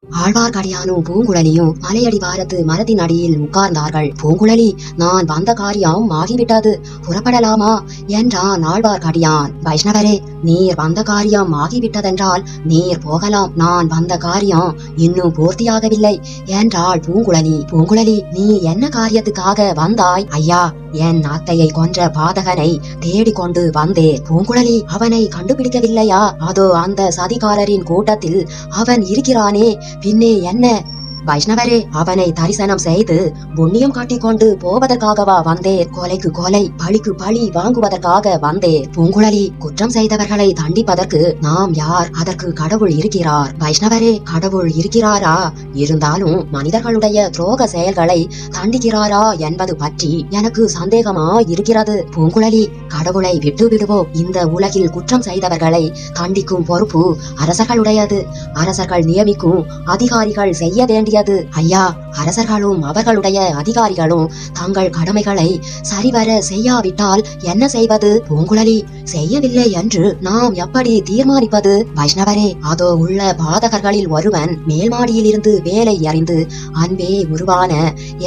ஆழ்வார்க்கடியானும் பூங்குழலியும் மலையடி வாரத்து மரத்தின் அடியில் உட்கார்ந்தார்கள். பூங்குழலி, நான் வந்த காரியம் ஆகிவிட்டது, புறப்படலாமா என்றான் ஆழ்வார்க்கடியான். வைஷ்ணவரே, நீர் வந்த காரியம் ஆகிவிட்டதென்றால் நீர் போகலாம். நான் வந்த காரியம் இன்னும் பூர்த்தியாகவில்லை என்றாள் பூங்குழலி. பூங்குழலி, நீ என்ன காரியத்துக்காக வந்தாய்? ஐயா, என் அத்தையை கொன்ற பாதகனை தேடிக்கொண்டு வந்தேன். பூங்குழலி, அவனை கண்டுபிடிக்கவில்லையா? அதோ அந்த சதிகாரரின் கூட்டத்தில் அவன் இருக்கிறானே, பின்னே என்ன? வைஷ்ணவரே, அவனை தரிசனம் செய்து புண்ணியம் காட்டிக்கொண்டு போவதற்காகவா வந்தேன்? கொலைக்கு கொலை, பழிக்கு பழி வாங்குவதற்காக வந்தேன். பூங்குழலி, குற்றம் செய்தவர்களை தண்டிப்பதற்கு நாம் யார்? அதற்கு கடவுள் இருக்கிறார். வைஷ்ணவரே, கடவுள் இருக்கிறாரா? இருந்தாலும் மனிதர்களுடைய துரோக செயல்களை தண்டிக்கிறாரா என்பது பற்றி எனக்கு சந்தேகமா இருக்கிறது. பூங்குழலி, கடவுளை விட்டு விடுவோம். இந்த உலகில் குற்றம் செய்தவர்களை தண்டிக்கும் பொறுப்பு அரசர்களுடையது. அரசர்கள் நியமிக்கும் அதிகாரிகள் செய்ய வேண்டிய ஐயா, அரசர்களும் அவர்களுடைய அதிகாரிகளும் தங்கள் கடமைகளை சரிவர செய்யாவிட்டால் என்ன செய்வது? பூங்குழலி, செய்யவில்லை என்று நாம் எப்படி தீர்மானிப்பது? வைஷ்ணவரே, அதோ உள்ள பாதகர்களில் ஒருவன் மேல் மாடியில் இருந்து வேலை அறிந்து அன்பே உருவான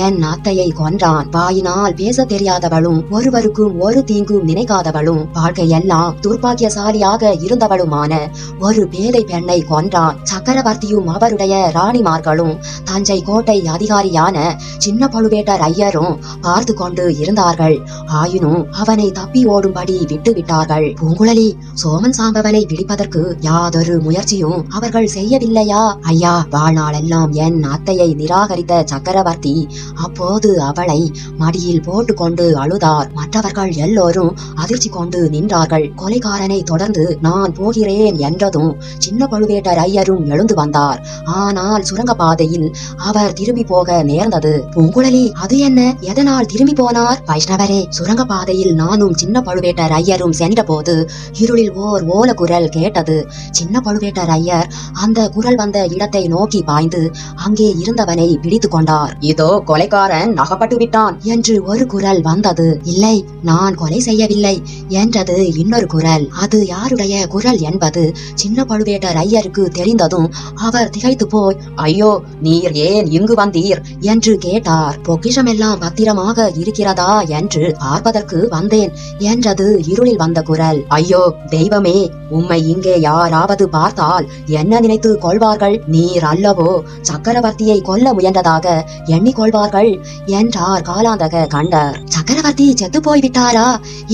என் அத்தையை கொன்றான். வாயினால் பேச தெரியாதவளும் ஒருவருக்கும் ஒரு தீங்கும் நினைக்காதவளும் வாழ்க்கையெல்லாம் துர்பாக்கியசாலியாக இருந்தவளுமான ஒரு பேதை பெண்ணை கொன்றான். சக்கரவர்த்தியும் அவருடைய ராணிமார்களும் தஞ்சை கோட்டை அதிகாரியான சின்ன பழுவேட்டர் ஐயரும் பார்த்து கொண்டு இருந்தார்கள். ஆயினும் அவனை தப்பி ஓடும்படி விட்டு விட்டார்கள். பூங்குழலி, சோமன் சாம்பவனை பிடிப்பதற்கு யாதொரு முயற்சியும் அவர்கள் செய்யவில்லையா? ஐயா, வாழ்நாளெல்லாம் என் அத்தையை நிராகரித்த சக்கரவர்த்தி அப்போது அவளை மடியில் போட்டு கொண்டு அழுதார். மற்றவர்கள் எல்லோரும் அதிர்ச்சி கொண்டு நின்றார்கள். கொலைகாரனை தொடர்ந்து நான் போகிறேன் என்றதும் சின்ன பழுவேட்டர் ஐயரும் எழுந்து வந்தார். ஆனால் சுரங்க பாதையில் அவர் திரும்பி போக நேர்ந்தது. பூங்குழலி, அது என்ன? எதனால் திரும்பி போனார்? வைஷ்ணவரே, சுரங்க பாதையில் நானும் சின்ன பழுவேட்டர் ஐயரும் சென்ற போது இருளில் ஓர் ஓல குரல் கேட்டது. சின்ன பழுவேட்டர் ஐயர் அந்த குரல் வந்த இடத்தை நோக்கி பாய்ந்து அங்கே இருந்தவனை பிடித்து கொண்டார். இதோ கொலைகாரன் அகப்பட்டு விட்டான் என்று ஒரு குரல் வந்தது. இல்லை, நான் கொலை செய்யவில்லை என்றது இன்னொரு குரல். அது யாருடைய குரல் என்பது சின்ன பழுவேட்டர் ஐயருக்கு தெரிந்ததும் அவர் திகைத்து போய், ஐயோ, நீர் ஏன் இங்கு வந்தீர் என்று கேட்டார். பொக்கிஷம் எல்லாம் பத்திரமாக இருக்கிறதா என்று பார்ப்பதற்கு வந்தேன் என்றது இருளில் வந்த குரல். ஐயோ தெய்வமே, உம்மை இங்கே யாராவது பார்த்தால் என்ன நினைத்து கொள்வார்கள்? நீர் அல்லவோ சக்கரவர்த்தியை கொல்ல முயன்றதாக எண்ணிக்கொள்வார்கள் என்றார் காலாந்தக கண்டர். சக்கரவர்த்தி செத்து போய்விட்டாரா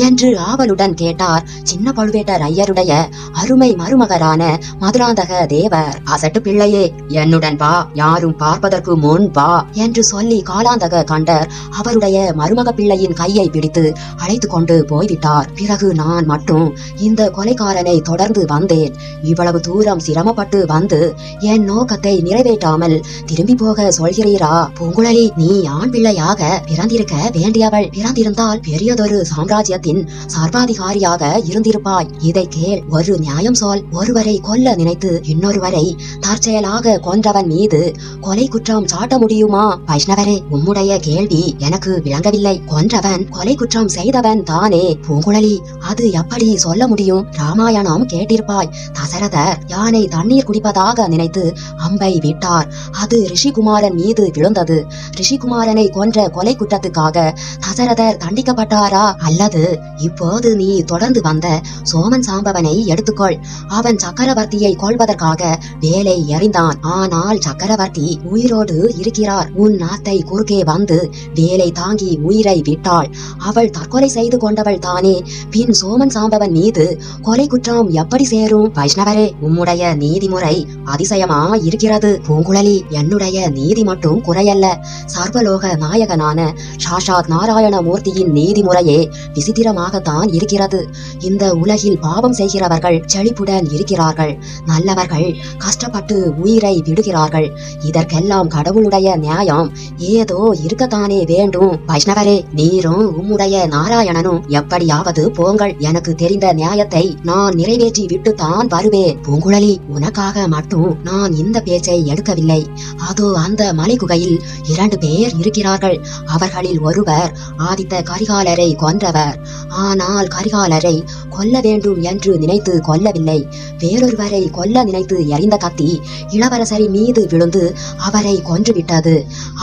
என்று ஆவலுடன் கேட்டார் சின்ன பழுவேட்டர் ஐயருடைய அருமை மருமகரான மதுராந்தக தேவர். அசட்டு பிள்ளையே, என்னுடன் வா, யாரும் பார்ப்பதற்கு முன் வா என்று சொல்லி காலாந்தக கண்டர் அவருடைய மருமக பிள்ளையின் கையை பிடித்து அழைத்து கொண்டு போய்விட்டார். பிறகு நான் மட்டும் இந்த கொலைகாரனை தொடர்ந்து வந்தேன். இவ்வளவு தூரம் சிரமப்பட்டு வந்து என் நோக்கத்தை நிறைவேற்றாமல் திரும்பி போக சொல்கிறீரா? பூங்குழலி, நீ ஆண் பிள்ளையாக பிறந்திருக்க வேண்டியவள். பிறந்திருந்தால் பெரியதொரு சாம்ராஜ்யத்தின் சர்வாதிகாரியாக இருந்திருப்பாய். இதை கேள், ஒரு நியாயம் சொல். ஒருவரை கொல்ல நினைத்து இன்னொருவரை தற்செயலாக கொன்றவன் மீது கொலை குற்றம் சாட்ட முடியுமா? வைஷ்ணவரே, உம்முடைய கேள்வி எனக்கு விளங்கவில்லை. கொன்றவன் கொலை குற்றம் செய்தவன் தானே. பூங்குழலி, அது எப்படி சொல்ல முடியும்? ராமாயணம் கேட்டிருப்பாய். தசரதர் யானை தண்ணீர் குடிப்பதாக நினைத்து அம்பை விட்டார். அது ரிஷிகுமாரன் மீது விழுந்தது. ரிஷிகுமாரனை கொன்ற கொலை குற்றத்துக்காக தசரதர் தண்டிக்கப்பட்டாரா? அல்லது இப்போது நீ தொடர்ந்து வந்த சோமன் சாம்பவனை எடுத்துக்கொள். அவன் சக்கரவர்த்தியை கொள்வதற்காக வேலை எறிந்தான். ஆனால் சக்கரவர்த்தி உயிரோடு இருக்கிறார். உன் நாத்தை குறுக்கே வந்து வேலை தாங்கி உயிரை விட்டாள். அவள் தற்கொலை செய்து கொண்டவள் தானே. பின் சோமன் சாம்பவன் மீது கொலை குற்றம் எப்படி சேரும்? வைஷ்ணவரே, உம்முடைய நீதிமுறை அதிசயமா இருக்கிறது. பூங்குழலி, என்னுடைய நீதி மட்டும் குறையல்ல. சர்வலோக நாயகனான சாஷாத் நாராயணமூர்த்தியின் நீதிமுறையே விசித்திரமாகத்தான் இருக்கிறது. இந்த உலகில் பாவம் செய்கிறவர்கள் செழிப்புடன் இருக்கிறார்கள். நல்லவர்கள் கஷ்டப்பட்டு உயிரை விடுகிறார்கள். இதற்கெல்லாம் கடவுளுடைய நியாயம் ஏதோ இருக்கத்தானே வேண்டும். வைஷ்ணவரே, நீரும் உம்முடைய நாராயணனும் எப்படியாவது போங்கள். எனக்கு தெரிந்த நியாயத்தை நான் நிறைவேற்றி விட்டுத்தான் வருவேன். பூங்குழலி, உனக்காக மட்டும் நான் இந்த பேச்சை எடுக்கவில்லை. அதோ அந்த மலைக்குகையில் 2 பேர் இருக்கிறார்கள். அவர்களில் ஒருவர் ஆதித்த கரிகாலரை கொன்றவர். ஆனால் கரிகாலரை கொல்ல வேண்டும் என்று நினைத்து கொல்லவில்லை. வேறொருவரை கொல்ல நினைத்து எறிந்த கத்தி இளவரசரின் மீது விழுந்து அவரை கொன்றுவிட்டது.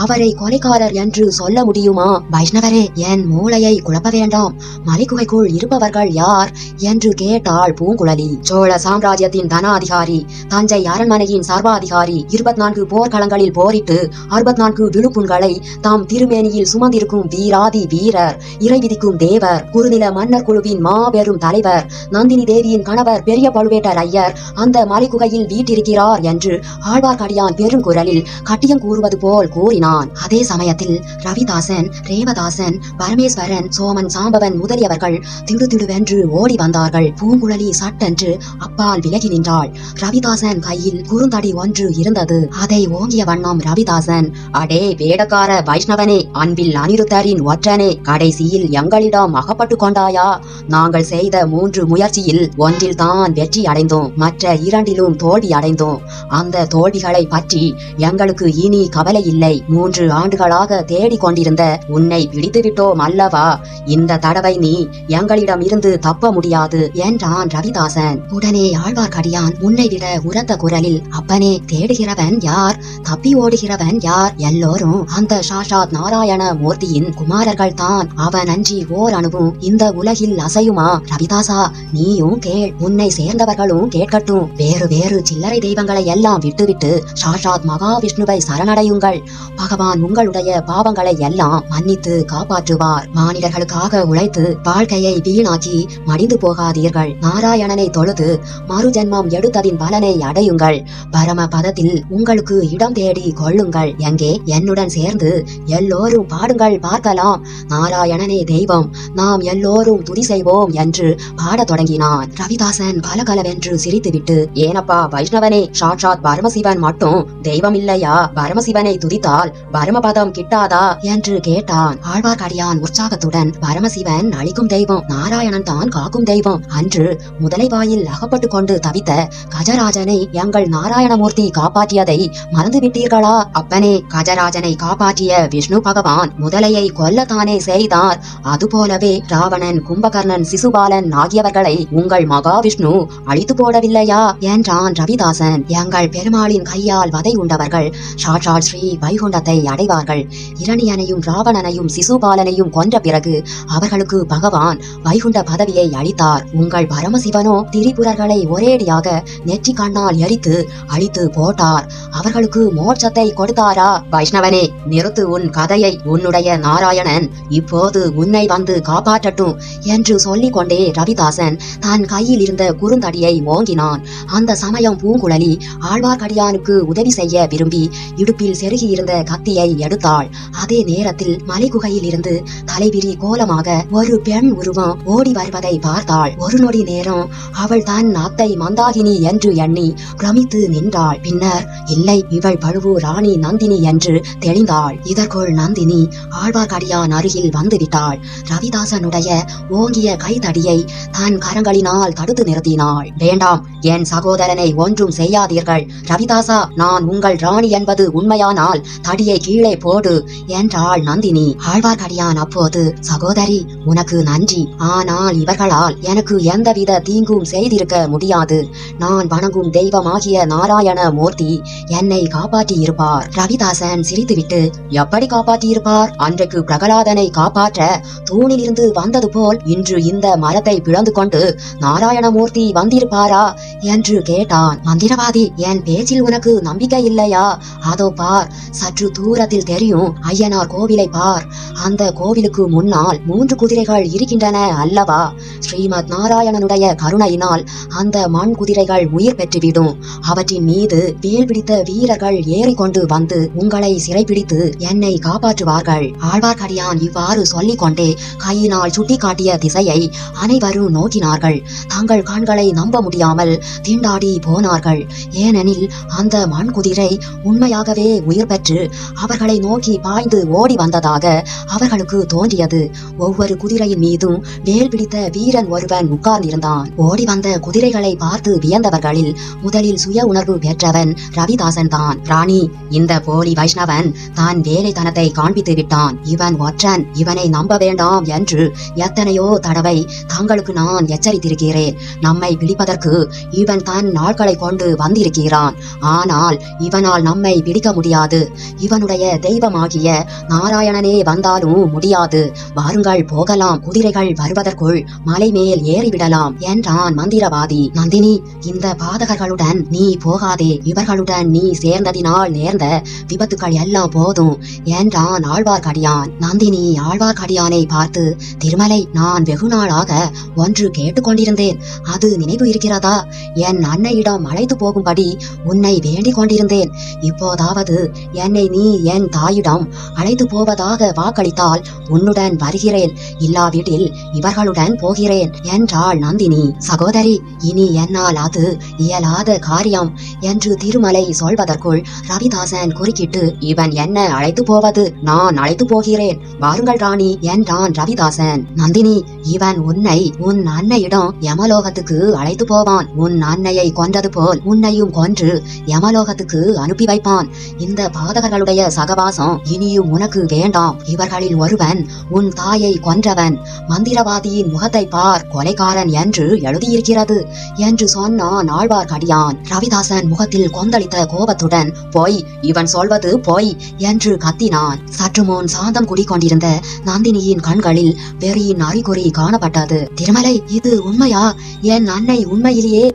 அவரை கொலைக்காரர் என்று சொல்ல முடியுமா? வைஷ்ணவரே, என் மூளையை குழப்ப வேண்டாம். மலைக்குகைக்குள் இருப்பவர்கள் யார் என்று கேட்டாள் பூங்குழலி. சோழ சாம்ராஜ்யத்தின் தனாதிகாரி, தஞ்சை அரண்மனையின் சர்வாதிகாரி, 24 போர்க்களங்களில் போரிட்டு 64 விழுப்புண்களை தாம் திருமேனியில் சுமந்திருக்கும் வீராதி வீரர், இறை விதிக்கும் தேவர், குறுநில மன்னர் குழுவின் மாபெரும் தலைவர், நந்தினி தேவியின் கணவர் பெரிய பழுவேட்டரையர் அந்த மலைக்குகையில் வீட்டிருக்கிறார் என்று ஆழ்வார்க்கடியான் பெருங்குரலில் கட்டியம் கூறுவது போல் கூறினான். அதே சமயத்தில் ரவிதாசன், ரேவதாசன், பரமேஸ்வரன், சோமன், சாம்பவன் முதலியவர்கள் திடுதிடுவென்று ஓடி வந்தார்கள். பூங்குழலி சட்டென்று அப்பால் விலகி நின்றாள். ரவிதாசன் கையில் குறுந்தடி ஒன்று இருந்தது. அதை ஓங்கிய வண்ணம் ரவிதாசன், அடே வேடக்கார வைஷ்ணவனே, அன்பில் அனிருத்தரின் ஒற்றனே, கடைசியில் எங்களிடம் அகப்பட்டு கொண்டாயா? நாங்கள் செய்த 3 முயற்சியில் ஒன்றில் தான் வெற்றி அடைந்தோம், மற்ற 2லும் தோல்வி அடைந்தோம். அந்த தோல்விகளை பற்றி எங்களுக்கு இனி கவலை இல்லை. 3 ஆண்டுகளாக தேடிக் கொண்டிருந்த உன்னை பிடித்து விட்டோம் அல்லவா? இந்த தடவை நீ எங்களிடம் இருந்து தப்ப முடியாது என்றான் ரவிதாசன். உடனே ஆழ்வார்க்கடியான் முன்னை விட உரத்த குரலில், அப்பனே, தேடுகிறவன் யார்? தப்பி ஓடுகிறவன் யார்? எல்லோரும் அந்த சாஷாத் நாராயண மூர்த்தியின் குமாரர்கள் தான். அவன் அன்றி ஓர் அணுவும் இந்த உலகில் அசையுமா? ரவிதாசா, நீயும் கேள், உன்னை சேர்ந்தவர்களும் கேட்கட்டும். வேறு வேறு சில்லறை தெய்வங்களை எல்லாம் விட்டுவிட்டு சாஷாத் மகாவிஷ்ணுவை சரணடையுங்கள். பகவான் உங்களுடைய பாவங்களை எல்லாம் மன்னித்து காப்பாற்றுவார். மானிடர்களுக்காக உழைத்து வாழ்க்கையை வீணாக்கி மடிந்து போகாதீர்கள். நாராயணனை தொழுது மறு ஜென்மம் எடுத்ததின் பலனை அடையுங்கள். பரம பதத்தில் உங்களுக்கு இடம் தேடி கொள்ளுங்கள். எங்கே? என்னுடன் சேர்ந்து எல்லோரும் பாடுங்கள் பார்க்கலாம். நாராயணனே தெய்வம், நாம் எல்லோரும் துதி செய்வோம் என்று பாடத் தொடங்கினான். ரவிதாசன் கலகலவென்று சிரித்துவிட்டு, ஏனப்பா வைஷ்ணவனே, சாட்சாத் பரமசிவன் மட்டும் தெய்வம் இல்லையா? பரமசிவனை துதித்தால் பரமபதம் கிட்டாதா என்று கேட்டான். ஆழ்வார்க்கடியான் உற்சாகத்துடன், பரமசிவன் அழிக்கும் தெய்வம், நாராயணன் தான் காக்கும் தெய்வம். அன்று முதலை வாயில் அகப்பட்டு கொண்டு தவித்த கஜராஜனை எங்கள் நாராயணமூர்த்தி காப்பாற்றியதை மறந்து விட்டீர்களா? அப்பனே, கஜராஜனை காப்பாற்றிய விஷ்ணு பகவான் முதலையை கொல்லத்தானே செய்தார். அதுபோலவே ராவணன், கும்பகர்ணன், சிசுபாலன் ஆகியவர்களை உங்கள் மகாவிஷ்ணு அழித்து போடவில்லையா என்றான் ரவிதாசன். எங்கள் பெருமாளின் கையால் வதை உண்டவர்கள் சாட்சாத் ஸ்ரீ வைகுண்டத்தை அடைவார்கள். இரணியனையும் ராவணனையும் சிசுபாலனையும் கொன்ற பிறகு அவர்களுக்கு பகவான் வைகுண்ட பதவியை அளித்தார். உங்கள் பரமசிவனோ திரிபுரர்களை ஒரேடியாக நெற்றி கண்ணால் எரித்து அழித்து போட்டார். அவர்களுக்கு மோட்சத்தை கொடுத்தாரா? வைஷ்ணவனே, நிறுத்து உன் கதையை. உன்னுடைய நாராயணன் இப்போது உன்னை வந்து காப்பாற்றட்டும் என்று சொல்லிக் கொண்டே ரவிதாசன் தன் கையில் இருந்த குறுந்தடியை ஓங்கினான். அந்த சமயம் பூங்குழலி ஆழ்வார்க்கடியானுக்கு உதவி செய்ய விரும்பி இடுப்பில் செருகி இருந்த கத்தியை எடுத்தாள். அதே நேரத்தில் மலைக்குகையில் இருந்து தலைவிரி கோலமாக ஒரு பெண் உருவம் ஓடி வருவதை பார்த்தாள். ஒரு நொடி நேரம் அவள் தன் அத்தை மந்தாகினி என்று எண்ணி பிரமித்து நின்றாள். பின்னர் இல்லை, இவள் பழுவூர் ராணி நந்தினி என்று தெளிந்தாள். இதற்குள் நந்தினி ஆழ்வார்க்கடியான் அருகில் வந்துவிட்டாள். ரவிதாசனுடைய ஓங்கிய கைத்தடியை தன் கரங்களினால் தடுத்து நிறுத்தினாள். வேண்டாம், என் சகோதரனை ஒன்றும் செய்யாதீர்கள். ரவிதாசா, நான் உங்கள் ராணி என்பது உண்மையானால் தடியை கீழே போடு என்றாள் நந்தினி. ஆழ்வார்க்கடியான் அப்போது, சகோதரி, உனக்கு நன்றி. ஆனால் இவர்களால் எனக்கு எந்தவித தீங்கும் செய்திருக்க முடியாது. நான் வணங்கும் தெய்வமாகிய நாராயண மூர்த்தி என்னை காப்பாற்றி இருப்பார். ரவிதாசன் சிரித்துவிட்டு, எப்படி காப்பாற்றி இருப்பார்? அன்றைக்கு பிரகலாதனை காப்பாற்ற தூணில் இருந்து வந்தது போல் இன்று இந்த மரத்தை பிளந்து கொண்டு நாராயணமூர்த்தி வந்திருப்பாரா என்று கேட்டான். மந்திரவாதி, என் பேச்சில் உனக்கு நம்பிக்கை இல்லையா? அதோ பார், சற்று தூரத்தில் தெரியும் ஐயனார் கோவிலை பார். அந்த கோவிலுக்கு முன்னால் 3 குதிரைகள் இருக்கின்றன அல்லவா? ஸ்ரீமத் நாராயணனுடைய கருணையினால் அந்த மண் குதிரைகள் உயிர் பெற்றுவிடும். அவற்றின் மீது வேல் பிடித்த வீரர்கள் ஏறிக்கொண்டு வந்து உங்களை சிறைப்பிடித்து என்னை காப்பாற்றுவார்கள். ஆழ்வார்க்கடியான் இவ்வாறு சொல்லிக் கொண்டே கையினால் சுட்டி காட்டிய திசையை அனைவரும் நோக்கினார்கள். தங்கள் கண்களை நம்ப முடியாமல் திண்டாடி போனார்கள். ஏனெனில் அந்த மண் குதிரை உண்மையாகவே உயிர் பெற்று அவர்களை நோக்கி பாய்ந்து ஓடி வந்ததாக அவர்களுக்கு தோன்றியது. ஒவ்வொரு குதிரையின் மீதும் வேல் பிடித்த வீரன் ஒருவன் உட்கார்ந்திருந்தான். ஓடி வந்த குதிரைகளை பார்த்து வியந்தவர்களில் முதலில் சுய உணர்வு பெற்றவன் ரவிதாசன் தான். ராணி, இந்த போலி வைஷ்ணவன் தான் வேலைத்தனத்தை காண்பித்து விட்டான். இவன் ஒற்றன், இவனை நம்ப வேண்டாம் என்று எத்தனையோ தடவை தங்களுக்கு நான் எச்சரித்திருக்கிறேன். நம்மை பிடிப்பதற்கு இவன் தன் நாட்களை கொண்டு வந்திருக்கிறான். ஆனால் இவனால் நம்மை பிடிக்க முடியாது. இவனுடைய தெய்வமாகிய நாராயணனே வந்தாலும் முடியாது. வாருங்கள் போகலாம். குதிரைகள் வருவதற்குள் மலை மேல் ஏறிவிடலாம் என்றான் மந்திரவாதி. நந்தினி, இந்த பாதகர்களுடன் நீ போகாதே. இவர்களுடன் நீ சேர்ந்ததினால் நேர்ந்த விபத்துக்கள் எல்லாம் போதும் என்றான் ஆழ்வார்க்கடியான். நந்தினி ஆழ்வார்க்கடியானை பார்த்து, திருமலை, நான் வெகு நாளாக ஒன்று கேட்டுக்கொண்டிருந்தேன். அது நினைவு இருக்கிறதா? என் அன்னையிடம் அழைத்து போகும்படி உன்னை வேண்டிக் கொண்டிருந்தேன். இப்போதாவது என்னை நீ என் தாயிடம் அழைத்து போவதாக வாக்களித்தால் உன்னுடன் வருகிறேன். இல்லாவிடில் இவர்களுடன் போகிறேன் என்றாள் நந்தினி. சகோதரி, இனி என்னால் அது இயலாத காரியம் என்று திருமலை சொல்வதற்குள் ரவிதாசன் குறுக்கிட்டு, இவன் என்ன அழைத்து போவது? நான் அழைத்து போகிறேன். வாருங்கள் ராணி என்றான் ரவிதாசன். நந்தினி, இவன் உன்னை உன் அன்னையிடம் யமலோகத்துக்கு அழைத்து போவான். உன் அன்னையை கொன்றது போல் உன்னையும் கொன்று யமலோகத்துக்கு அனுப்பி வைப்பான். இந்த பாதகர்களுடைய சகவாசம் இனியும் உனக்கு வேண்டாம். இவர்களில் ஒருவன் உன் தாயை கொன்றவன். மந்திரவாதியின் முகத்தை பார், கொலைகாரன் என்று எழுதியிருக்கிறது என்று சொன்னான் ஆழ்வார்க்கடியான். ரவிதாசன் முகத்தில் கொந்தளித்த கோபத்துடன், போய், இவன் சொல்வது போய் என்று கத்தினான். சற்று முன் சாந்தம் குடிக்கொண்டிருந்த நந்தினியின் கண்களில் வெறியின் அறிகுறி காணப்பட்டது. திருமலை, இது உண்மையா? என் அன்னை உண்மையிலேயே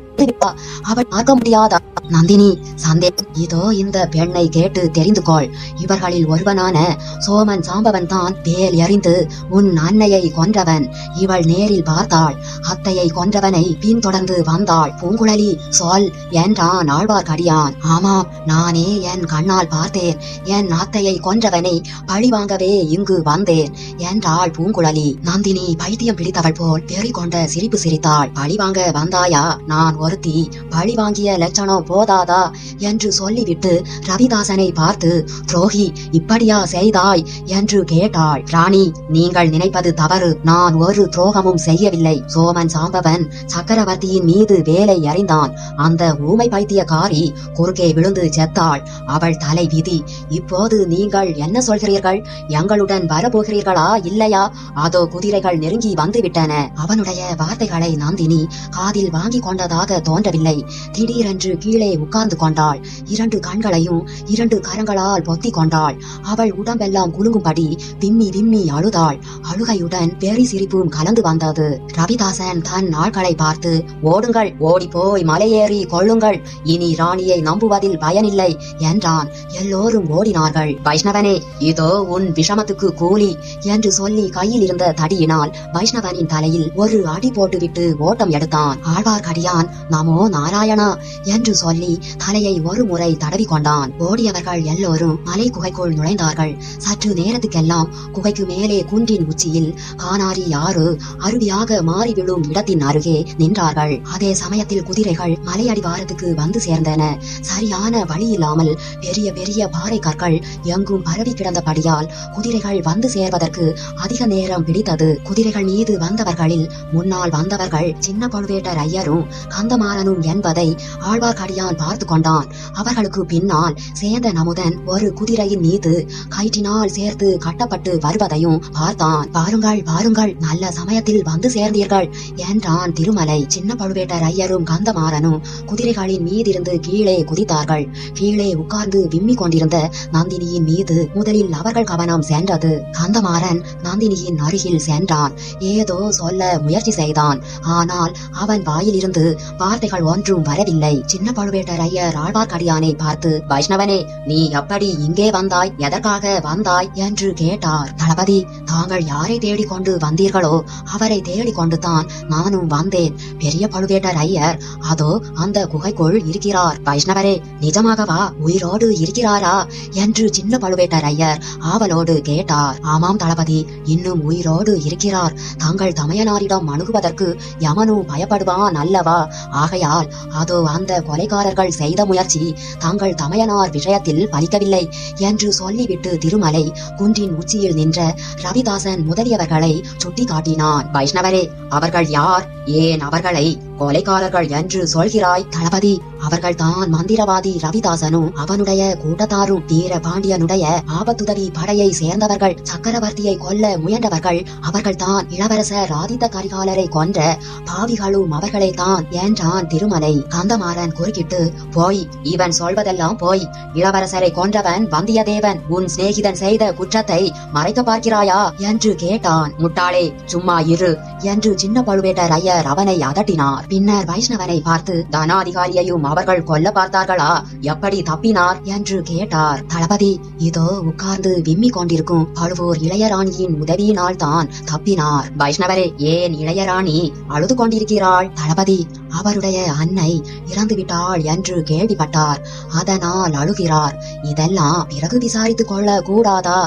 அவள் பார்க்க முடியாதா? நந்தினி, சந்தேகம். இதோ இந்த பெண்ணை கேட்டு தெரிந்து கொள். இவர்களில் ஒருவனான சோமன் சாம்பவன் தான் வேல் எறிந்து உன் அன்னையை கொன்றவன். இவள் நேரில் பார்த்தாள். அத்தையை கொன்றவனை பின்தொடர்ந்து வந்தாள். பூங்குழலி, சொல் என்றான் ஆழ்வார்க்கடியான். ஆமாம், நானே என் கண்ணால் பார்த்தேன். என் அத்தையை கொன்றவனை பழிவாங்கவே இங்கு வந்தேன் என்றாள் பூங்குழலி. நந்தினி பைத்தியம் பிடித்தவள் போல் வெறி கொண்ட சிரிப்பு சிரித்தாள். பழிவாங்க வந்தாயா? நான் ஒருத்தி பழி வாங்கிய லட்சணம் போதாதா என்று சொல்லிவிட்டு ரவிதாசனை பார்த்து, துரோகி, இப்படியா செய்தாய் என்று கேட்டாள். ராணி, நீங்கள் நினைப்பது தவறு. நான் ஒரு துரோகமும் செய்யவில்லை. சோமன் சாம்பவன் சக்கரவர்த்தியின் மீது வேலை எறிந்தான். அந்த ஊமை பைத்தியக்காரி குறுக்கே விழுந்து செத்தாள். அவள் தலை விதி. இப்போது நீங்கள் என்ன சொல்கிறீர்கள்? எங்களுடன் வரப்போகிறீர்களா இல்லையா? அதோ குதிரைகள் நெருங்கி வந்துவிட்டன. அவனுடைய வார்த்தைகளை நந்தினி காதில் வாங்கி கொண்டதாக தோன்றவில்லை. திடீரென்று கீழே உட்கார்ந்து கொண்டாள். 2 கண்களையும் 2 கரங்களால் பொத்தி கொண்டாள். அவள் உடம்பெல்லாம் குலுங்கும்படி விம்மி விம்மி அழுதாள். அழுகையுடன் பெரி சிரிப்பும் கலந்து வந்தது. ரவிதாசன் தன் ஆட்களை பார்த்து, ஓடுங்கள், ஓடி போய் மலையேறி கொள்ளுங்கள். இனி ராணியை நம்புவதில் பயனில்லை என்றான். எல்லோரும் ஓடினார்கள். வைஷ்ணவனே, இதோ உன் விஷமத்துக்கு கூலி என்று சொல்லி கையில் இருந்த தடியினால் வைஷ்ணவனின் தலையில் ஒரு அடி போட்டுவிட்டு ஓட்டம் எடுத்தான். ஆழ்வார்க்கடியான் நமோ நாராயணா என்று சொல்லி தலையை ஒரு முறை தடவி கொண்டான். ஓடியவர்கள் எல்லோரும் மலை குகைக்குள் நுழைந்தார்கள். சற்று நேரத்துக்கெல்லாம் குகைக்கு மேலே குன்றின் உச்சியில் கானாரி ஆறு அருவியாக மாறிவிடும் இடத்தின் அருகே நின்றார்கள். அதே சமயத்தில் குதிரைகள் மலை அடிவாரத்துக்கு வந்து சேர்ந்தன. சரியான வழி இல்லாமல் பெரிய பெரிய பாறை கற்கள் எங்கும் பரவி கிடந்தபடியால் குதிரைகள் வந்து சேர்வதற்கு அதிக நேரம் பிடித்தது. குதிரைகள் மீது வந்தவர்களில் முன்னால் வந்தவர்கள் சின்ன பழுவேட்டர் ஐயரும் கந்தமாறனும் என்பதை ஆழ்வார்க்கடியான் பார்த்து கொண்டான். அவர்களுக்கு பின்னால் சேந்த நமுதன் ஒரு குதிரையின் மீது கயிற்றினால் சேர்த்து கட்டப்பட்டு வருவதையும் பார்த்தான். பாருங்கள், பாருங்கள், நல்ல சமயத்தில் வந்து சேர்ந்தீர்கள் என்றான் திருமலை. சின்ன பழுவேட்டர் ஐயரும் கந்தமாறனும் குதிரைகளின் மீதிருந்து கீழே குதித்தார்கள். கீழே உட்கார்ந்து விம்மி கொண்டிருந்த நந்தினியின் மீது முதலில் அவர்கள் கவனம் சென்றது. கந்தமாறன் நந்தினியின் அருகில் சென்றான். ஏதோ சொல்ல முயற்சி செய்தான். ஆனால் அவன் வாயிலிருந்து வார்த்தைகள் ஒன்றும் வரவில்லை. சின்ன பழுவேட்டர் ஐயர் ஆழ்வார்க்கடியானை பார்த்து, வைஷ்ணவனே, நீ எப்படி இங்கே வந்தாய்? எதற்காக வந்தாய் என்று கேட்டார். தளபதி, தாங்கள் யாரை தேடிக்கொண்டு வந்தீர்களோ அவரை தேடிக்கொண்டு தான் நானும் வந்தேன். பெரிய பழுவேட்டர் ஐயர் அதோ அந்த குகைக்குள் இருக்கிறார். வைஷ்ணவரே, நிஜமாகவா உயிரோடு இருக்கிறாரா என்று சின்ன பழுவேட்டர் ஐயர் ஆவலோடு கேட்டார். ஆமாம் தளபதி, இன்னும் உயிரோடு இருக்கிறார். தங்கள் தமையனாரிடம் அணுகுவதற்கு யமனும் பயப்படுவான் அல்லவா? ஆகையால் அதோ அந்த கொலைகாரர்கள் செய்த முயற்சி தங்கள் தமையனார் விஷயத்தில் பலிக்கவில்லை என்று சொல்லிவிட்டு திருமலை குன்றின் உச்சியில் நின்ற ரவிதாசன் முதலியவர்களை சுட்டி காட்டினான். வைஷ்ணவரே, அவர்கள் யார்? ஏன் அவர்களை கொலைகாரர்கள் என்று சொல்கிறாய்? தளபதி, அவர்கள் தான் மந்திரவாதி ரவிதாசனும் அவனுடைய கூட்டத்தாரும் வீர பாண்டியனுடைய ஆபத்துதவி படையை சேர்ந்தவர்கள். சக்கரவர்த்தியை கொல்ல முயன்றவர்கள் அவர்கள் தான். இளவரசர் ஆதித்த கரிகாலரை கொன்ற பாவிகளும் அவர்களே தான் என்றான் திருமலை. கந்தமாறன் குறுக்கிட்டு, போய், இவன் சொல்வதெல்லாம் போய். இளவரசரை கொன்றவன் வந்தியத்தேவன். உன் சிநேகிதன் செய்த குற்றத்தை மறைக்க பார்க்கிறாயா என்று கேட்டான். முட்டாளே, சும்மா இரு என்று சின்ன பழுவேட்டரையர் அவனை அதட்டினார். பின்னர் வைஷ்ணவனை பார்த்து, தனாதிகாரியையும் அவர்கள் கொல்ல பார்த்தார்களா? எப்படி தப்பினார் என்று கேட்டார். தளபதி, இதோ உட்கார்ந்து விம்மி கொண்டிருக்கும் பழுவூர் இளையராணியின் உதவியினால் தான் தப்பினார். வைஷ்ணவரே, ஏன் இளையராணி அழுது கொண்டிருக்கிறாள்? தளபதி, அவருடைய அன்னை இறந்துவிட்டாள் என்று கேள்விப்பட்டார். அதனால் அழுகிறார். இதெல்லாம் பிறகு விசாரித்துக் கொள்ள கூடாதா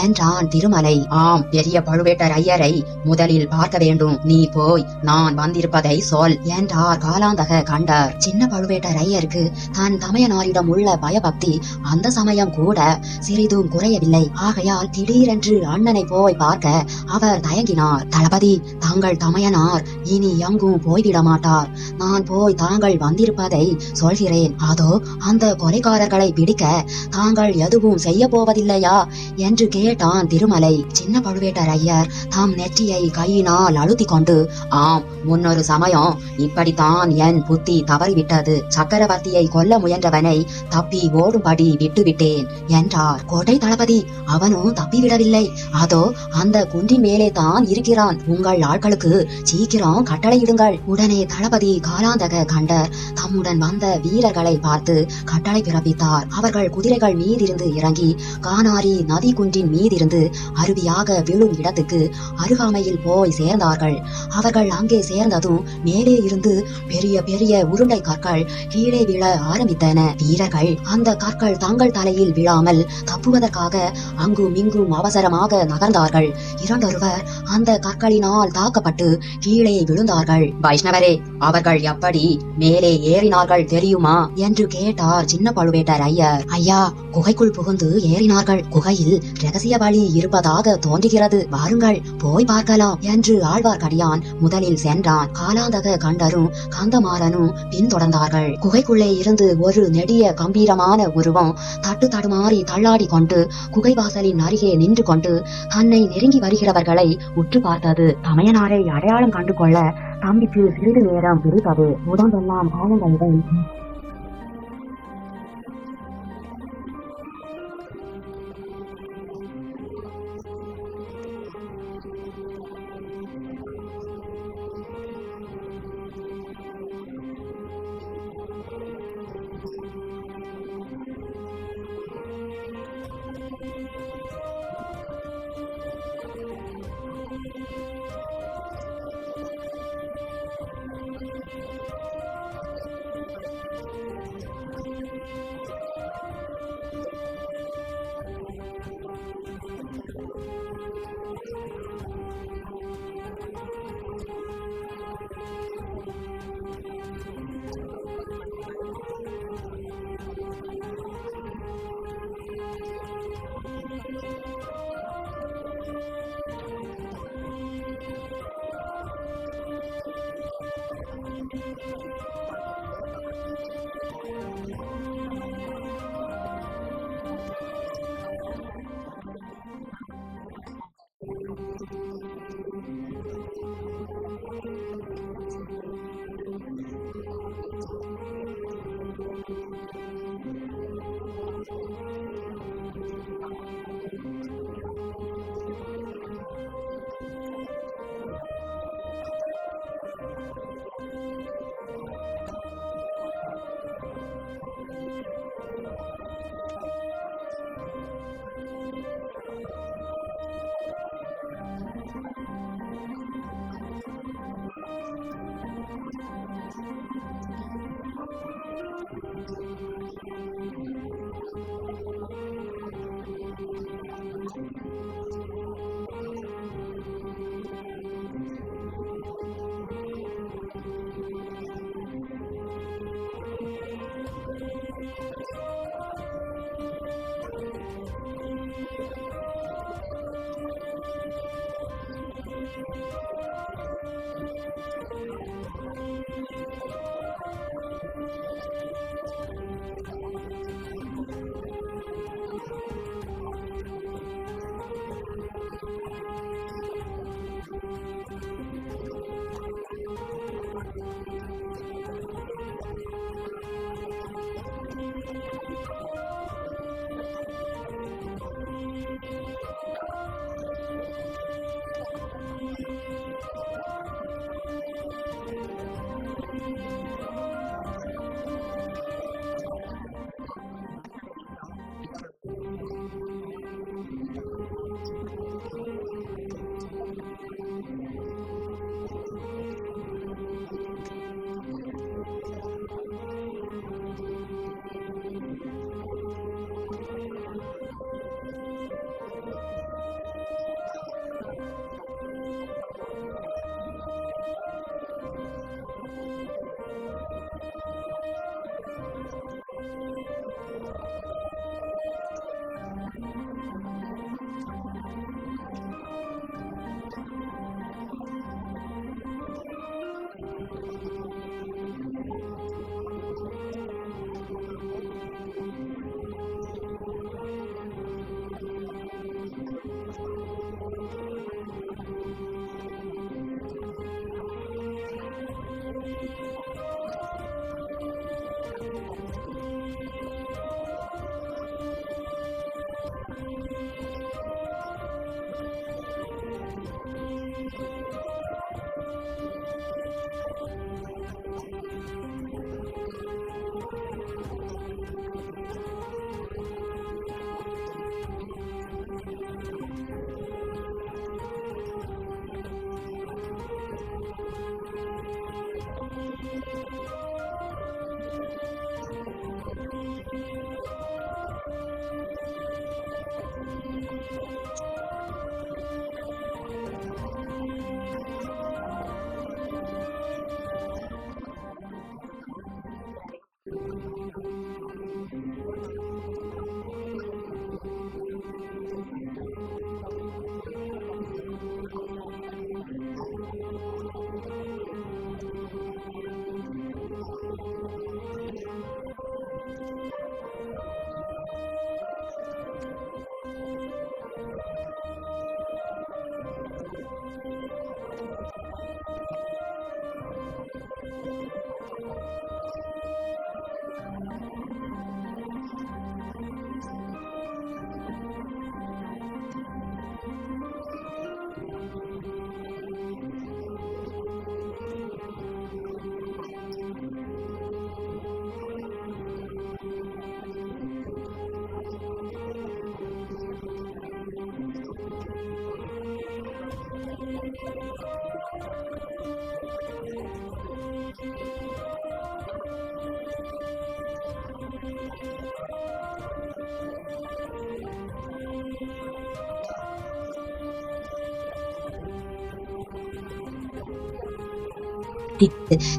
என்றான் திருமலை. ஆம், பெரிய பழுவேட்டரையரை முதலில் பார்க்க வேண்டும். நீ போய் நான் வந்திருப்பதை சொல் என்றார் காலாந்தக கண்டர். சின்ன பழுவேட்டரையருக்கு தன் தமையனாரிடம் உள்ள பயபக்தி அந்த சமயம் கூட சிறிதும் குறையவில்லை. ஆகையால் திடீரென்று அண்ணனை போய் பார்க்க அவர் தயங்கினார். தளபதி, தங்கள் தமையனார் இனி எங்கும் போய்விட மாட்டார். நான் போய் தாங்கள் வந்திருப்பதை சொல்கிறேன். அதோ அந்த கொலைகாரர்களை பிடிக்க தாங்கள் எதுவும் செய்ய போவதில்லையா என்று கேட்டான் திருமலை. சின்ன பழுவேட்டரையர் தாம் நெற்றியை கையினால் அழுத்தி கொண்டு, ஆம், முன்னொரு சமயம் இப்படித்தான் என் புத்தி தவறிவிட்டது. சக்கரவர்த்தியை கொல்ல முயன்றவனை தப்பி ஓடும்படி விட்டுவிட்டேன் என்றார். கோட்டை தளபதி, அவனும் தப்பிவிடவில்லை. அதோ அந்த குன்றின் மேலே தான் இருக்கிறான். உங்கள் ஆட்களுக்கு சீக்கிரம் கட்டளையிடுங்கள். உடனே தளபதி காலாந்தக கண்டர் தம்முடன் வந்த வீரர்களை பார்த்து கட்டளை பிறப்பித்தார். அவர்கள் குதிரைகள் மீதிருந்து இறங்கி கானாரி நதி குன்றின் மீதிருந்து அருவியாக விழும் இடத்துக்கு அருகாமையில் போய் சேர்ந்தார்கள். அவர்கள் அங்கே சேர்ந்ததும் மேலே இருந்து பெரிய பெரிய உருண்டை கற்கள் கீழே விழ ஆரம்பித்தன. வீரர்கள் அந்த கற்கள் தங்கள் தலையில் விழாமல் தப்புவதற்காக அங்கும் இங்கும் அவசரமாக நகர்ந்தார்கள். இரண்டொருவர் அந்த கற்களினால் தாக்கப்பட்டு கீழே விழுந்தார்கள். வைஷ்ணவரே, அவர்கள் எப்படி மேலே ஏறினார்கள் தெரியுமா என்று கேட்டார் சின்ன பழுவேட்டரையர். ஐயா, குகைக்குள் புகுந்து ஏறினார்கள். குகையில் ரகசிய வழி இருப்பதாக தோன்றுகிறது. வாருங்கள், போய் பார்க்கலாம் என்று ஆழ்வார்க்கடியான் முதலில் சென்றான். காலாந்தக கண்டரும் கந்தமாறனும் பின்தொடர்ந்தார்கள். குகைக்குள்ளே இருந்து ஒரு நெடிய கம்பீரமான உருவம் தட்டு தடுமாறி தள்ளாடி கொண்டு குகை வாசலின் அருகே நின்று கொண்டு தன்னை நெருங்கி வருகிறவர்களை உற்று பார்த்தது. தமையனாரை அடையாளம் கண்டு கொள்ள தம்பிக்கு சிறிது நேரம் பிடித்தது. உடம்பெல்லாம் காயங்களுடன்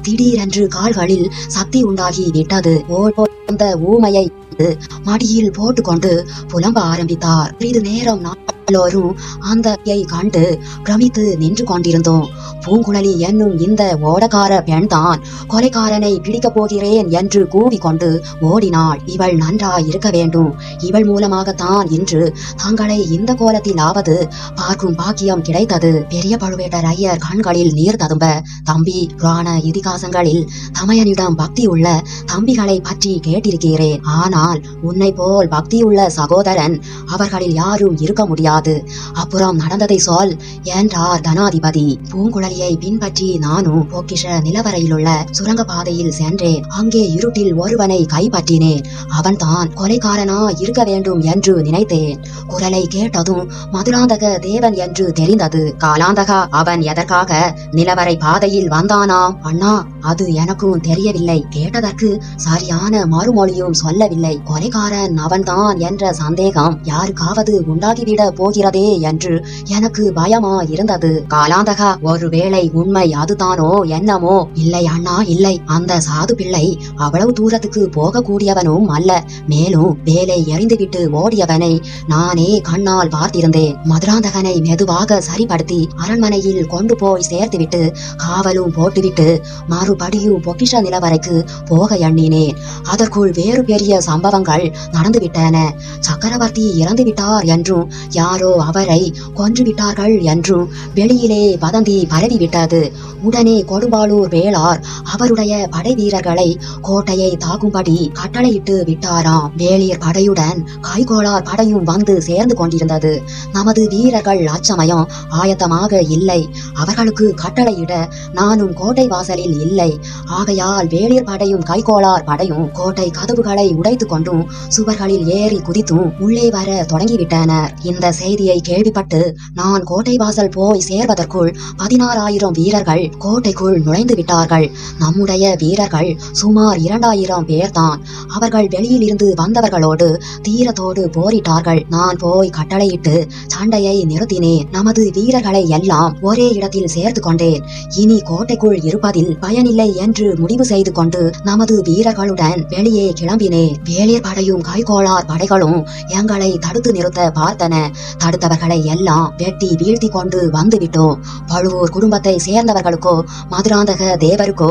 திடீரென்று கால்களில் சக்தி உண்டாகி விட்டது. அந்த ஊமையை மடியில் போட்டுக்கொண்டு புலம்ப ஆரம்பித்தார். சிறிது நேரம் எல்லோரும் அந்த கண்டு பிரமித்து நின்று கொண்டிருந்தோம். பூங்குழலி என்னும் இந்த ஓடக்கார பெண் தான் கொலைக்காரனை பிடிக்கப் போகிறேன் என்று கூவிக்கொண்டு ஓடினாள். இவள் நன்றாய் இருக்க வேண்டும். இவள் மூலமாகத்தான் இன்று தங்களை இந்த கோலத்திலாவது பார்க்கும் பாக்கியம் கிடைத்தது. பெரிய பழுவேட்டரையர் கண்களில் நீர் ததும்ப, தம்பி, புராண இதிகாசங்களில் தமையனிடம் பக்தி உள்ள தம்பிகளை பற்றி கேட்டிருக்கிறேன். ஆனால் உன்னை போல் பக்தியுள்ள சகோதரன் அவர்களில் யாரும் இருக்க முடியாது. அப்புறம் நடந்ததை சொல் என்றார் தனாதிபதி. பூங்குழலியை பின்பற்றி நானும் பொக்கிஷ நிலவரையிலுள்ள சுரங்க பாதையில் சென்றேன். அங்கே இருட்டில் ஒருவனை கைப்பற்றினேன். அவன் தான் கொலைக்காரனா இருக்க வேண்டும் என்று நினைத்தேன். குரலை கேட்டதும் மதுராந்தக தேவன் என்று தெரிந்தது. காலாந்தகா, அவன் எதற்காக நிலவரை பாதையில் வந்தானாம்? அண்ணா, அது எனக்கும் தெரியவில்லை. கேட்டதற்கு சரியான மறுமொழியும் சொல்லவில்லை. கொலைக்காரன் அவன்தான் என்ற சந்தேகம் யாருக்காவது உண்டாகிவிட போகிறதே என்று எனக்கு பயமா இருந்தது. காலாந்தகா, ஒருவேளை உண்மை அதுதானோ என்னமோ? இல்லை அண்ணா, இல்லை. அந்த சாது பிள்ளை அவ்வளவு தூரத்துக்கு போகக்கூடியவனும் அல்ல. மேலும் வேலை எறிந்துவிட்டு ஓடியவனை நானே கண்ணால் பார்த்திருந்தேன். மதுராந்தகனை மெதுவாக சரிப்படுத்தி அரண்மனையில் கொண்டு போய் சேர்த்துவிட்டு காவலும் போட்டுவிட்டு மறுபடியும் பொக்கிஷ நிலவரைக்கு போக எண்ணினேன். அதற்குள் வேறு பெரிய சம்பவங்கள் நடந்துவிட்டன. சக்கரவர்த்தி இறந்து விட்டார் என்றும் யாரோ அவரை கொன்றுவிட்டார்கள் என்றும் வெளியிலே வதந்தி பரவிவிட்டது. உடனே கொடும்பாளூர் வேளார் அவருடைய படை வீரர்களை கோட்டையை தாக்கும்படி கட்டளையிட்டு விட்டாராம். வேளிர் படையுடன் கைகோளார் படையும் வந்து சேர்ந்து கொண்டிருந்தது. நமது வீரர்கள் அச்சமயம் ஆயத்தமாக இல்லை. அவர்களுக்கு கட்டளையிட நானும் கோட்டை வாசலில் இல்லை. ஆகையால் வேளிர் படையும் கைகோளார் படையும் கோட்டை கதவுகளை உடைத்து கொண்டும் சுவர்களில் ஏறி குதித்தும் உள்ளே வர தொடங்கிவிட்டனர். இந்த செய்தியை கேள்விப்பட்டு நான் கோட்டை வாசல் போய் சேர்வதற்குள் 16,000 வீரர்கள் கோட்டைக்குள் நுழைந்து விட்டார்கள். நம்முடைய வீரர்கள் சுமார் 2,000 பேர்தான். அவர்கள் வெளியில் இருந்து வந்தவர்களோடு தீரத்தோடு போரிட்டார்கள். நான் போய் கட்டளையிட்டு சண்டையை நிறுத்தினேன். நமது வீரர்களை எல்லாம் ஒரே இடத்தில் சேர்த்து கொண்டேன். இனி கோட்டைக்குள் இருப்பதில் பயனில்லை என்று முடிவு செய்து கொண்டு நமது வீரர்களுடன் வெளியே கிளம்பினேன். வேளிர் படையும் கைகோளார் படைகளும் எங்களை தடுத்து நிறுத்த பார்த்தன. தடுத்தவர்களை எல்லாம் வெட்டி வீழ்த்தி கொண்டு வந்துவிட்டோம். பழுவூர் குடும்பத்தை சேர்ந்தவர்களுக்கோ மதுராந்தக தேவருக்கோ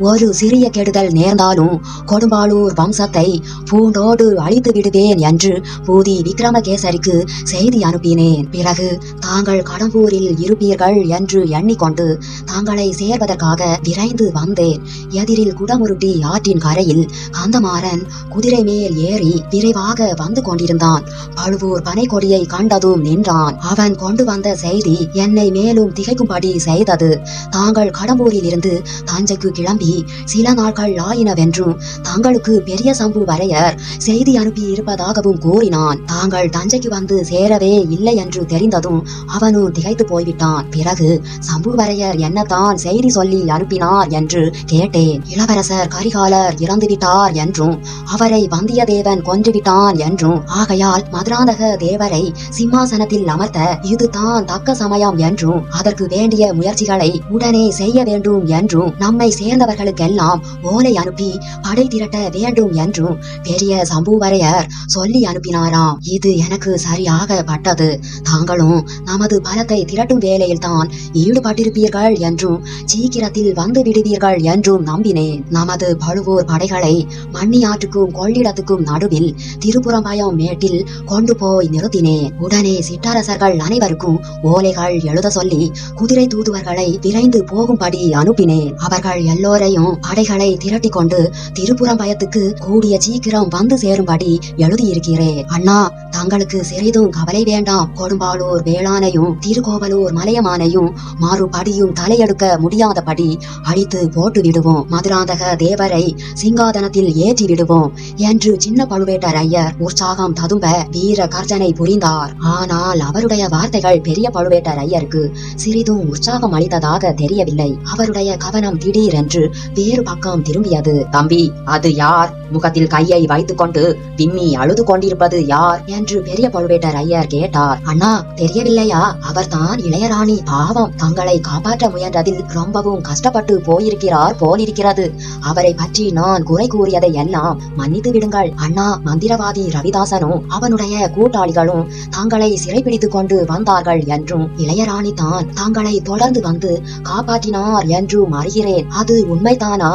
ஒரு சிறிய கெடுதல் நேர்ந்தாலும் கொடும்பாளூர் வம்சத்தை பூண்டோடு அழித்து விடுவேன் என்று பூதி விக்ரமகேசரிக்கு செய்தி அனுப்பினேன். பிறகு தாங்கள் கடம்பூரில் இருப்பீர்கள் என்று எண்ணிக்கொண்டு தாங்களை சேர்வதற்காக விரைந்து வந்தேன். எதிரில் குடமுருட்டி ஆற்றின் கரையில் கந்தமாறன் குதிரை மேல் ஏறி விரைவாக வந்து கொண்டிருந்தான். பழுவூர் பனை கொடியை கண்டதும் நின்றான். அவன் கொண்டு வந்த செய்தி என்னை மேலும் திகைக்கும்படி செய்தது. தாங்கள் கடம்பூரில் இருந்து தஞ்சைக்கு கிளம்பி சில நாட்கள் ஆயினவென்றும் தங்களுக்கு பெரிய சம்புவரையர் செய்தி அனுப்பி இருப்பதாகவும் கூறினான். தாங்கள் தஞ்சைக்கு வந்து சேரவே இல்லை என்று தெரிந்ததும் அவனும் திகைத்து போய்விட்டான். பிறகு சம்புவரையர் என்னத்தான் செய்தி சொல்லி அனுப்பினார் என்று கேட்டேன். இளவரசர் கரிகாலர் இறந்துவிட்டார் என்றும் அவரை வந்தியத்தேவன் கொன்றுவிட்டான் என்றும் ஆகையால் மதுராந்தக தேவரை சிம்மாசனத்தில் அமர்த்த இதுதான் தக்க சமயம் என்றும் அதற்கு வேண்டிய முயற்சிகளை உடனே செய்ய வேண்டும் என்றும் நம்மை சேர்ந்தவர்களுக்கெல்லாம் ஓலை அனுப்பி படை திரட்ட வேண்டும் என்றும் பெரிய சம்புவரையர் சொல்லி அனுப்பினாராம். இது எனக்கு சரியாக பட்டது. தாங்களும் நமது பலத்தை திரட்டும் வேலையில் தான் ஈடுபட்டிருப்பீர்கள் என்றும் சீக்கிரத்தில் வந்து விடுவீர்கள் என்றும் நம்பினேன். நமது பழுவூர் படைகளை மண்ணியாற்றுக்கும் கொள்ளிடத்துக்கும் நடுவில் திருப்புறம்பயம் மேட்டில் கொண்டு போய் நிறுத்தினேன். உடனே சிற்றரசர்கள் அனைவருக்கும் ஓலைகள் எழுத சொல்லி குதிரை தூதுவர்களை விரைந்து போகும்படி அனுப்பினேன். அவர்கள் எல்லோரையும் படைகளை திரட்டி கொண்டு திருப்புறம்பயத்துக்கு கூடிய சீக்கிரம் வந்து சேரும்படி எழுதியிருக்கிறேன். அண்ணா, தங்களுக்கு சிறிதும் கவலை வேண்டாம். கொடும்பாளூர் வேளானையும் திருக்கோவலூர் மலையமானையும் மாறுபடியும் தலையெடுக்க முடியாதபடி அழித்து போட்டு விடுவோம். மதுராந்தக தேவரை சிங்காதனத்தில் ஏற்றி விடுவோம் என்று சின்ன பழுவேட்டரையர் உற்சாகம் ததும்ப வீர கர்ஜனை புரிந்தார். ஆனால் அவருடைய வார்த்தைகள் பெரிய பழுவேட்டரையருக்கு சிறிதும் உற்சாகம் அளித்ததாக தெரியவில்லை. அவருடைய கவனம் திடீரென்று வேறு பக்கம் திரும்பியது. தம்பி, அது யார்? முகத்தில் கையை வைத்துக் கொண்டு விம்மி அழுது கொண்டிருப்பது யார் என்று என்று பெரிய பழுவேட்டர் ஐயர் கேட்டார். அண்ணா, தெரியவில்லையா? அவர்தான் இளையராணி. பாவம், தங்களை காப்பாற்ற முயன்றதில் ரொம்பவும் கஷ்டப்பட்டு போயிருக்கிறார் போலிருக்கிறது. அவரை பற்றி நான் குறை கூறியதை எல்லாம் மன்னித்து விடுங்கள் அண்ணா. மந்திரவாதி ரவிதாசனும் அவனுடைய கூட்டாளிகளும் தங்களை சிறைப்பிடித்துக் கொண்டு வந்தார்கள் என்றும் இளையராணி தான் தங்களை தொடர்ந்து வந்து காப்பாற்றினார் என்றும் அறிகிறேன். அது உண்மைதானா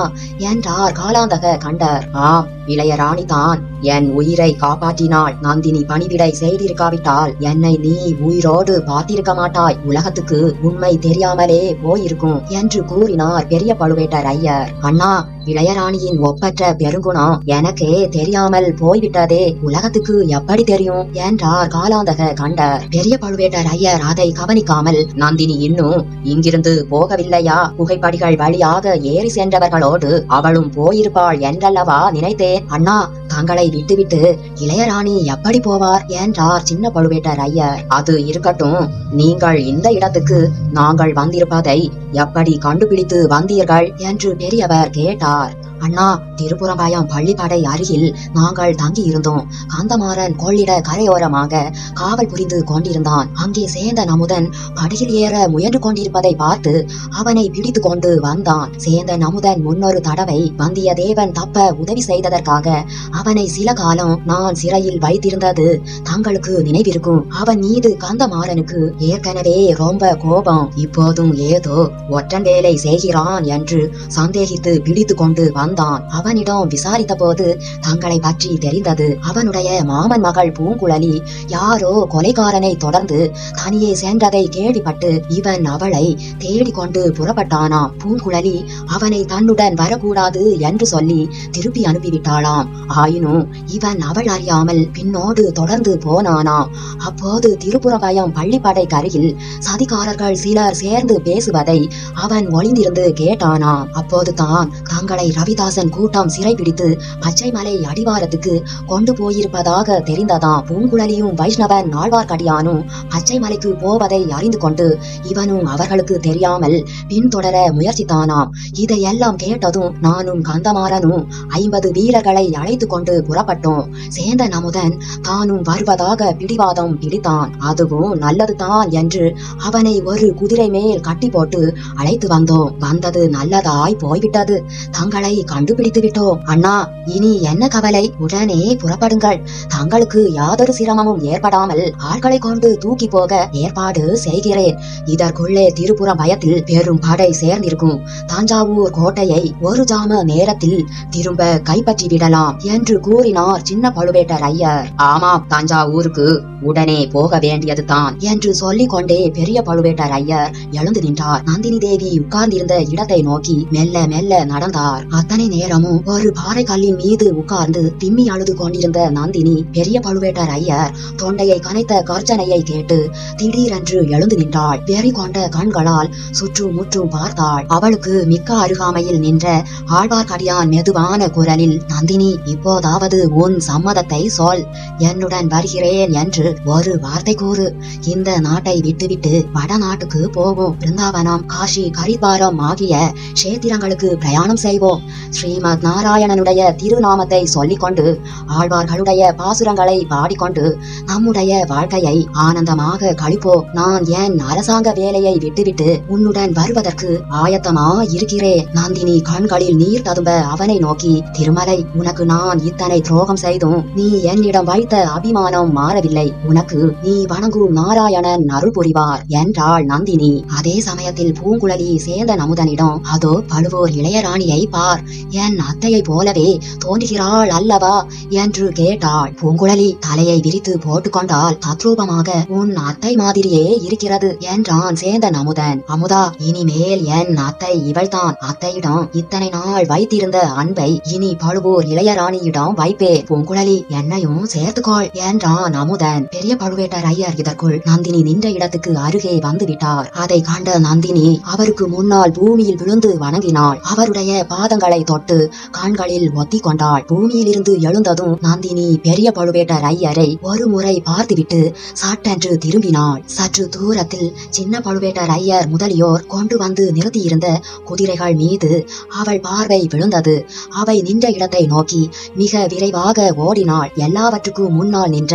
என்றார் காலாந்தக கண்டர். ஆம், இளையராணி தான் என் உயிரை காப்பாற்றினாள். நந்தினி பணிவிடை செய்திருக்காவிட்டால் என்னை நீ உயிரோடு பார்த்திருக்க மாட்டாய். உலகத்துக்கு உண்மை தெரியாமலே போயிருக்கும் என்று கூறினார் பெரிய பழுவேட்டர் ஐயர். அண்ணா, இளையராணியின் ஒப்பற்ற பெருங்குணம் எனக்கே தெரியாமல் போய்விட்டதே. உலகத்துக்கு எப்படி தெரியும் என்றார் காலாந்தக கண்டர். பெரிய பழுவேட்டர் ஐயர் அதை கவனிக்காமல், நந்தினி இன்னும் இங்கிருந்து போகவில்லையா? புகைப்படிகள் வழியாக ஏறி சென்றவர்களோடு அவளும் போயிருப்பாள் என்றல்லவா நினைத்தேன். அண்ணா, தங்களை விட்டுவிட்டு இளையராணி எப்படி போவார் என்றார் சின்ன பழுவேட்டர் ஐயர். அது இருக்கட்டும், நீங்கள் இந்த இடத்துக்கு நாங்கள் வந்திருப்பதை எப்படி கண்டுபிடித்து வந்தீர்கள் என்று பெரியவர் கேட்டார். அண்ணா, திருப்புறம்பாயம் பள்ளிப்படை அருகில் நாங்கள் தங்கி இருந்தோம். கந்தமாறன் கொள்ளிட கரையோரமாக காவல் புரிந்து கொண்டிருந்தான். அங்கே சேந்தன் அமுதன் படகில் ஏற முயன்று கொண்டிருப்பதை பார்த்து அவனை பிடித்து கொண்டு வந்தான். சேந்தன் அமுதன் முன்னொரு தடவை வந்தியத்தேவன் தப்ப உதவி செய்ததற்காக அவனை சில காலம் நான் சிறையில் வைத்திருந்தது தங்களுக்கு நினைவிருக்கும். அவன் மீது கந்தமாறனுக்கு ஏற்கனவே ரொம்ப கோபம். இப்போதும் ஏதோ ஒற்றன் வேலை செய்கிறான் என்று சந்தேகித்து பிடித்து கொண்டு வந்தான். அவனிடம் விசாரித்த போது தங்களை பற்றி தெரிந்தது. அவனுடைய மாமன் மகள் பூங்குழலி யாரோ கொலைகாரனை தொடர்ந்து தனியே சென்றதை கேள்விப்பட்டு இவன் அவளை தேடிக்கொண்டு புறப்பட்டானாம். பூங்குழலி அவனை தன்னுடன் வரக்கூடாது என்று சொல்லி திருப்பி அனுப்பிவிட்டாளாம். ஆயினும் இவன் அவள் அறியாமல் பின்னோடு தொடர்ந்து போனானாம். அப்போது திருப்புறம்பயம் பள்ளிப்படை அருகில் சதிகாரர்கள் சிலர் சேர்ந்து பேசுவதை அவன் ஒளிந்திருந்து கேட்டானாம். அப்போதுதான் தங்களை ரவிதாசன் கூட்டம் சிறைபிடித்து பச்சை மலை அடிவாரத்துக்கு கொண்டு போயிருப்பதாக தெரிந்ததாம். பூங்குழலியும் வைஷ்ணவன் ஆழ்வார்க்கடியானும் பச்சை மலைக்கு போவதை அறிந்து கொண்டு இவனும் அவர்களுக்கு தெரியாமல் பின்தொடர முயற்சித்தானாம். இதையெல்லாம் கேட்டதும் நானும் கந்தமாறனும் 50 வீரர்களை அழைத்து கொண்டு புறப்பட்டோம். சேந்தன் அமுதன் தானும் வருவதாக பிடிவாதம் பிடித்தான். அதுவும் நல்லதுதான் என்று அவனை ஒரு குதிரை மேல் கட்டி போட்டு அழைத்து வந்தோம். வந்தது நல்லதாய் போய்விட்டது. தங்களை கண்டுபிடித்து விட்டோம். அண்ணா, இனி என்ன கவலை? உடனே புறப்படுங்கள். தங்களுக்கு யாதொரு சிரமமும் ஏற்படாமல் ஆட்களை கொண்டு தூக்கி போக ஏற்பாடு செய்கிறேன். இதற்குள்ளே திருப்புறம்பயத்தில் பெரும் படை சேர்ந்திருக்கும். தஞ்சாவூர் கோட்டையை ஒரு ஜாம நேரத்தில் திரும்ப கைப்பற்றி விடலாம் என்று கூறினார் சின்ன பழுவேட்டர் ஐயர். ஆமாம், தஞ்சாவூருக்கு உடனே போக வேண்டியது தான் என்று சொல்லிக் கொண்டே பெரிய பழுவேட்டர் ஐயர் எழுந்து நின்றார். நந்தினி தேவி உட்கார்ந்திருந்த இடத்தை நோக்கி மெல்ல மெல்ல நடந்தார். அத்தனை நேரமும் ஒரு பாறை கல்லின் மீது உட்கார்ந்து திம்மி அழுது கொண்டிருந்த நந்தினி பெரிய பழுவேட்டர் ஐயர் தொண்டையை கனைத்த கர்ஜனையை கேட்டு திடீரென்று எழுந்து நின்றாள். வெறி கொண்ட கண்களால் சுற்றும் முற்றும் பார்த்தாள். அவளுக்கு மிக்க அருகாமையில் நின்ற ஆழ்வார்க்கடியான் மெதுவான குரலில், நந்தினி, இப்போதாவது உன் சம்மதத்தை சொல். என்னுடன் வருகிறேன் என்று ஒரு வார்த்தை கூறு. இந்த நாட்டை விட்டுவிட்டு வடநாட்டுக்கு போவோம். பிருந்தாவனம், காஷி, கரித்வாரம் ஆகிய கஷேத்திரங்களுக்கு பிரயாணம் செய்வோம். ஸ்ரீமத் நாராயணனுடைய திருநாமத்தை சொல்லிக் கொண்டு ஆழ்வார்களுடைய பாசுரங்களை பாடிக்கொண்டு நம்முடைய வாழ்க்கையை ஆனந்தமாக கழிப்போம். நான் என் அரசாங்க வேலையை விட்டுவிட்டு உன்னுடன் வருவதற்கு ஆயத்தமா இருக்கிறேன். நந்தினி கண்களில் நீர் ததும்ப அவனை நோக்கி, திருமலை, உனக்கு நான் இத்தனை துரோகம் செய்தும் நீ என்னிடம் வைத்த அபிமானம் மாறவில்லை. உனக்கு நீ வணங்கும் நாராயணன் அருள் புரிவார் என்றாள் நந்தினி. அதே சமயத்தில் பூங்குழலி சேந்தன் அமுதனிடம், அதோ பழுவூர் இளையராணியை பார், என் அத்தையை போலவே தோன்றுகிறாள் அல்லவா என்று கேட்டாள். பூங்குழலி தலையை விரித்து போட்டுக்கொண்டால் தத்ரூபமாக உன் அத்தை மாதிரியே இருக்கிறது என்றான் சேந்தன் அமுதன். அமுதா, இனிமேல் என் அத்தை இவள்தான். அத்தையிடம் இத்தனை நாள் வைத்திருந்த அன்பை இனி பழுவூர் இளையராணியிடம் வைப்பேன். பூங்குழலி, என்னையும் சேர்த்துக்கொள் என்றான் அமுதன். பெரிய பழுவேட்டர் ஐயர் இதற்குள் நந்தினி நின்ற இடத்துக்கு அருகே வந்து விட்டார். அதை கண்ட நந்தினி அவருக்கு முன்னால் பூமியில் விழுந்து வணங்கினாள். அவருடைய பாதங்களை தொட்டு கண்களில் ஒத்தி கொண்டாள். பூமியில் இருந்து எழுந்ததும் நந்தினி பெரிய பழுவேட்டர் ஐயரை ஒரு முறை பார்த்துவிட்டு சட்டென்று திரும்பினாள். சற்று தூரத்தில் சின்ன பழுவேட்டர் ஐயர் முதலியோர் கொண்டு வந்து நிறுத்தியிருந்த குதிரைகள் மீது அவள் பார்வை விழுந்தது. அவை நின்ற இடத்தை நோக்கி மிக விரைவாக ஓடினாள். எல்லாவற்றுக்கும் முன்னால் நின்ற